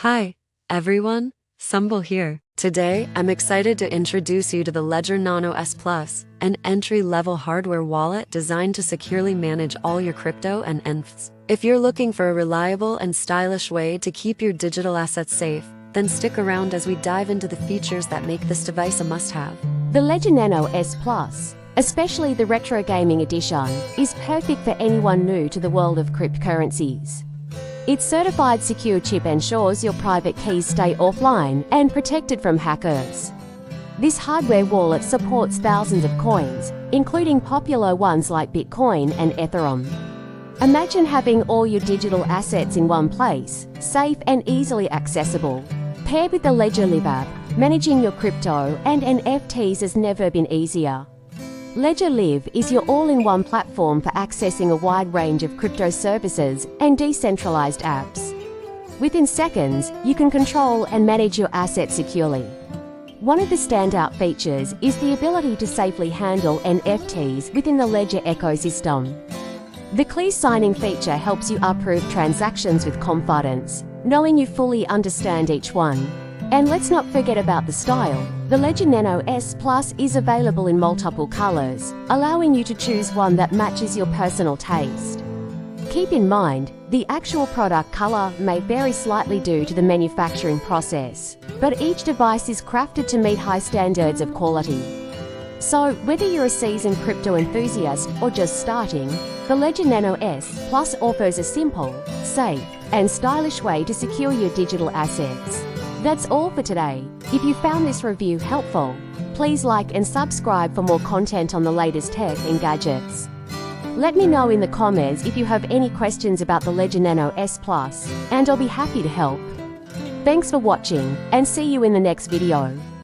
Hi, everyone, Sumbel here. Today, I'm excited to introduce you to the Ledger Nano S Plus, an entry-level hardware wallet designed to securely manage all your crypto and NFTs. If you're looking for a reliable and stylish way to keep your digital assets safe, then stick around as we dive into the features that make this device a must-have. The Ledger Nano S Plus, especially the Retro Gaming Edition, is perfect for anyone new to the world of cryptocurrencies. Its certified secure chip ensures your private keys stay offline and protected from hackers. This hardware wallet supports thousands of coins, including popular ones like Bitcoin and Ethereum. Imagine having all your digital assets in one place, safe and easily accessible. Paired with the Ledger Live app, managing your crypto and NFTs has never been easier. Ledger Live is your all-in-one platform for accessing a wide range of crypto services and decentralized apps. Within seconds, you can control and manage your assets securely. One of the standout features is the ability to safely handle NFTs within the Ledger ecosystem. The clear signing feature helps you approve transactions with confidence, knowing you fully understand each one. And let's not forget about the style. The Ledger Nano S Plus is available in multiple colors, allowing you to choose one that matches your personal taste. Keep in mind, the actual product color may vary slightly due to the manufacturing process, but each device is crafted to meet high standards of quality. So, whether you're a seasoned crypto enthusiast or just starting, the Ledger Nano S Plus offers a simple, safe, and stylish way to secure your digital assets. That's all for today. If you found this review helpful, please like and subscribe for more content on the latest tech and gadgets. Let me know in the comments if you have any questions about the Ledger Nano S Plus, and I'll be happy to help. Thanks for watching, and see you in the next video.